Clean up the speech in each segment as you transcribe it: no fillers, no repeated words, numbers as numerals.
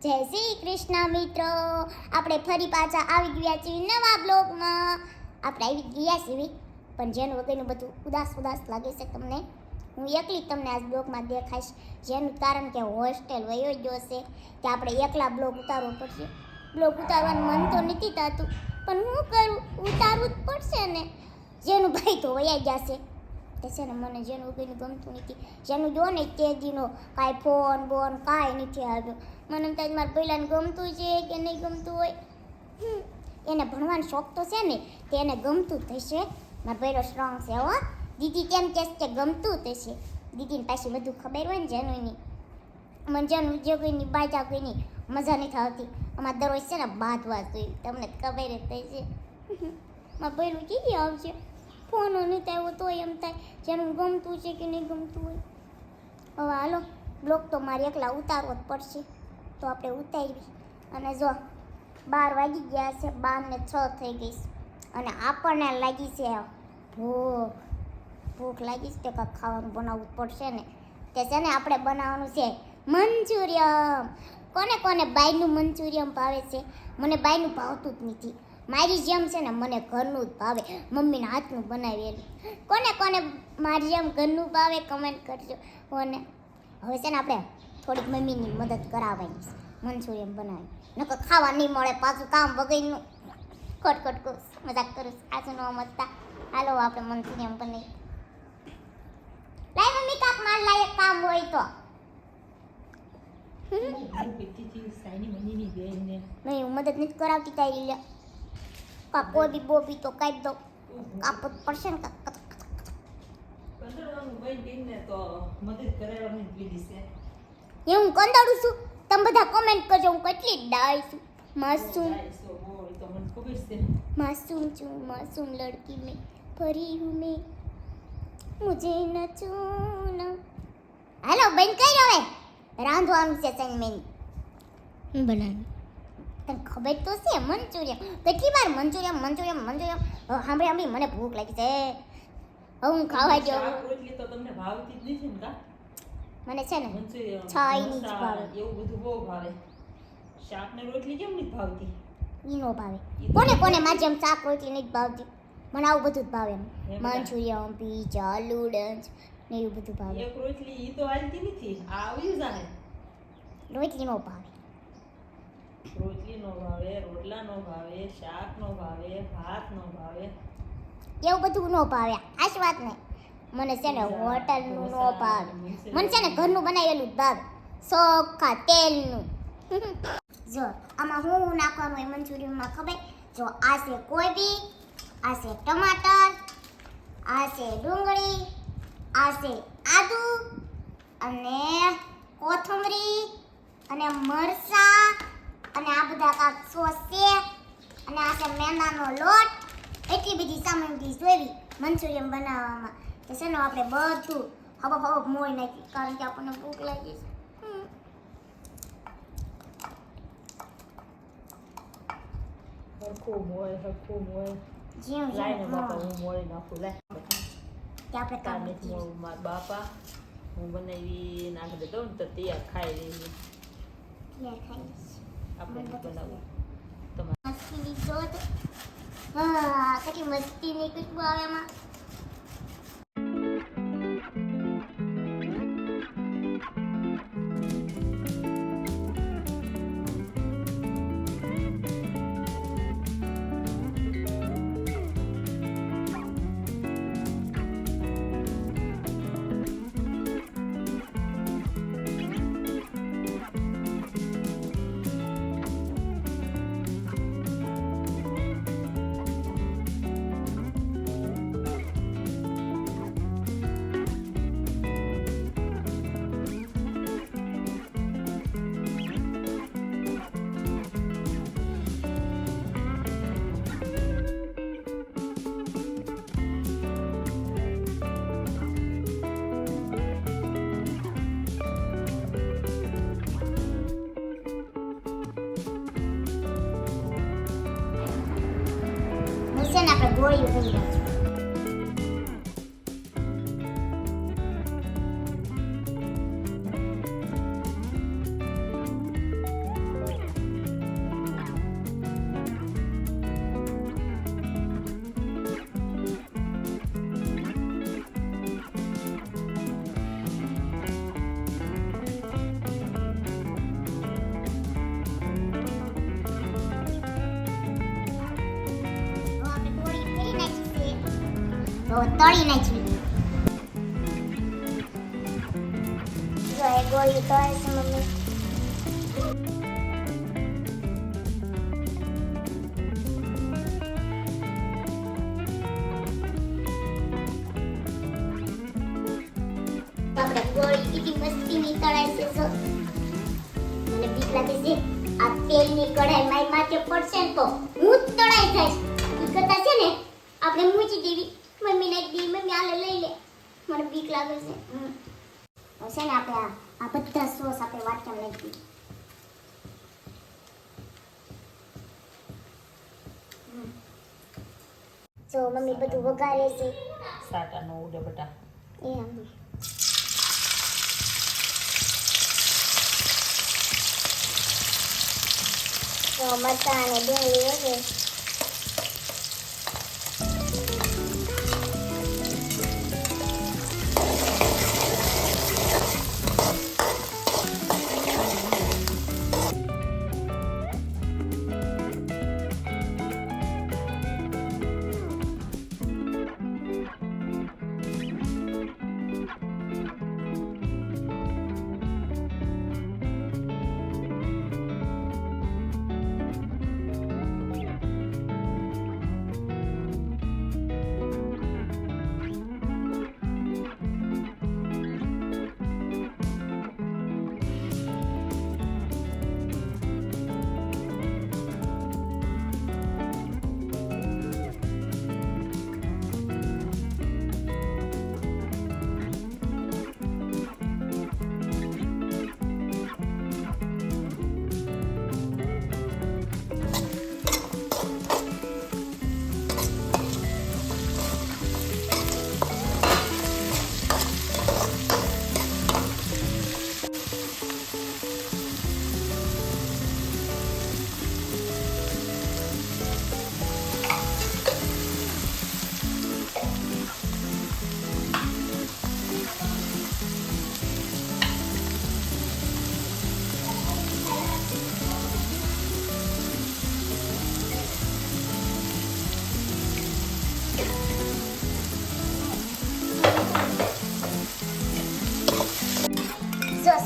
જય શ્રી કૃષ્ણ મિત્રો, આપણે ફરી પાછા આવી ગયા છીએ નવા બ્લોગમાં. આપણે આવી ગયા છીએ પણ જેનું વગરનું બધું ઉદાસ ઉદાસ લાગે છે તમને. હું એકલી તમને આ બ્લોગમાં દેખાઈશ, જેનું કારણ કે હોસ્ટેલ વયો ગયો છે કે આપણે એકલા બ્લોગ ઉતારવો પડશે. બ્લોગ ઉતારવાનું મન તો નથી થતું પણ હું કરું, ઉતારવું જ પડશે ને. જેનું ભાઈ તો વયા ગયા છે છે ને, મને જેનું વગરનું ગમતું નથી. જેનું જો ને તે દીનો કાંઈ ફોન બોન કાંઈ નથી આવ્યો. મને એમ થાય મારા પહેલાંને ગમતું છે કે નહીં ગમતું હોય. એને ભણવાનો શોખ તો છે ને, તે એને ગમતું જ થશે. મારા પહેલો સ્ટ્રોંગ છે હો. દીદી કેમ કહેશે કે ગમતું જ થશે. દીદીને પાછી બધું ખબર હોય ને જેનુંની. મને જેનું જે કોઈની બાજા કોઈની મજા નથી આવતી. અમારે દરરોજ છે ને બાંધવા જોઈએ, તમને ખબર જ થઈ છે. મારા પહેલું કીધી આવશે, ફોન નથી આવ્યો તો એમ થાય જેનું ગમતું છે કે નહીં ગમતું હોય. હવે હાલો, બ્લોગ તો મારે એકલા ઉતારવો જ પડશે, તો આપણે ઉતારવી. અને જો 12 વાગી ગયા છે, 12 ને 6 થઈ ગઈ છે અને આપણને લાગી છે ભૂખ લાગી છે. તે કાંઈક ખાવાનું બનાવવું પડશે ને. તે છે ને આપણે બનાવવાનું છે મંચુરિયમ. કોને કોને બાયનું મંચુરિયમ ભાવે છે? મને બાયનું ભાવતું જ નથી. મારી જેમ છે ને મને ઘરનું જ ભાવે, મમ્મીના હાથનું બનાવેલું. કોને કોને મારી જેમ ઘરનું ભાવે કમેન્ટ કરજો. અને હવે છે ને આપણે થોડીક મમ્મીની મદદ કરાવવાની છે મંચુરિયમ બનાવી. નકર ખાવા નહીં મળે પાછું કામ વગરનું. ખટખટ કરું, મજાક કરું, સાચું ન મજતા. હાલો આપણે મંચુરિયમ બનાવી. લાય મમ્મી કાપ માર લાયક કામ હોય તો. નહીં હું મદદ નથી કરાવતી તારી લે. કોઈ બી બોબી તો કાઢ દો, કાપવું જ પડશે ને. એ હું કંદાડું છું, તમે બધા કોમેન્ટ કરજો હું કેટલી ડાય છું. માસૂમ માસૂમ છું, માસૂમ લડકી મેં ફરી હું મેં, મુझे ન છૂના. હાલો બંધ કરી હવે, રાંધવાનું છે સંગમેન બનાવી. તને ખબર તો છે મંચુરિયમ કેટલી વાર મંચુરિયમ મંચુરિયમ મંચુરિયમ સાંભળી મને ભૂખ લાગી છે. હવે હું ખાવા જાઉં. મને છે ને ચાઇનીઝ ભાવે, એવું બધું બહુ ભાવે. શાક ને રોટલી કેમ નથી ભાવતી? ઈ નો ભાવે. કોને કોને મારી જેમ શાક રોટલી નથી ભાવતી? મને આવું બધું જ ભાવે. મંચુરિયમ, પીઝા, નૂડલ્સ ને એવું બધું ભાવે. એક રોટલી ઈ તો હાલતી નથી, આ આવી જાય. રોટલી નો ભાવે. રોટલી નો ભાવે, રોટલા નો ભાવે, શાક નો ભાવે, ભાત નો ભાવે, એવું બધું નો ભાવે. આજ વાત નહીં. મને છે ને હોટલનું નો ભાવે. મને છે ને ઘરનું બનાવેલું જ ભાવે, ચોખ્ખા તેલનું. જો આમાં હું નાખવાનું હોય મંચુરિયમમાં ખબર? જો આ છે કોબી, આ છે ટમાટર, આ છે ડુંગળી, આ છે આદુ અને કોથમરી અને મરચાં અને આ બધા કાંક સોસ છે અને આ છે મેંદાનો લોટ. એટલી બધી સામગ્રી જોઈવી મંચુરિયમ બનાવવામાં. તો છે ને આપણે બધું હબક મોઈ નાખી, કારણ કે આપણને ભૂખ લાગી છે. હરખું મોય જીવ લાઈને બાપા હું મોય નાખું. લે કે આપણે કામ નથી મોળું મારા બાપા, હું બનાવી નાખી દેતો ને તો તૈયાર ખાઈ લઈએ. આપણે નહીં બનાવવું. મસ્તીની જોત. હા કેટલી મસ્તીની ખુશ્બુ આવે એમાં. છે ને આપણે ગોળીઓ કરી રાખીએ. તો તળી નાખી. જો એ ગોળી તળે છે મમ્મી. આપણે ગોળી કેટલી મસ્તીની તળાય છે. જો મને બીક લાગે છે આ તેલની કઢાઈ મારી માથે પડશે ને તો હું જ તળાઈ જઈશ. ઈ કરતા છે ને આપણે મૂકી દેવી. મમ્મી નાખી દેવી. મમ્મી આલે લઈ લે. મને બીક લાગે છે. તો છે ને આપણે આ બધા સોસ આપણે વાટકામાં નાખી દઈએ. જો મમ્મી બધું વઘારે છે. સાટા નો ઉડે બટા. એ આમ તો મરચાં અને ડુંગળી વગેરે.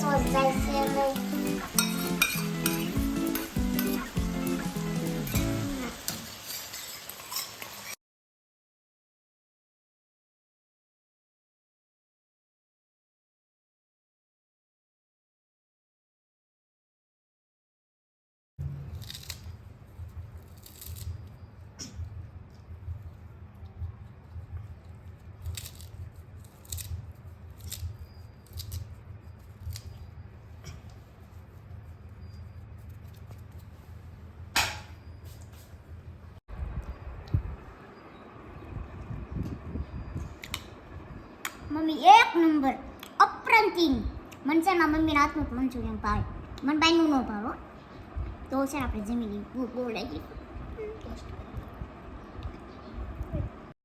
સોસ જાય છે હવે. મમ્મી એક નંબર અપ્રંતિમ. મને છે ને મમ્મીના હાથનું મંચુરિયન ભાવે. મને બાયનું ન ભાવે. તો છે ને આપણે જમી લઈએ. બહુ લાગી.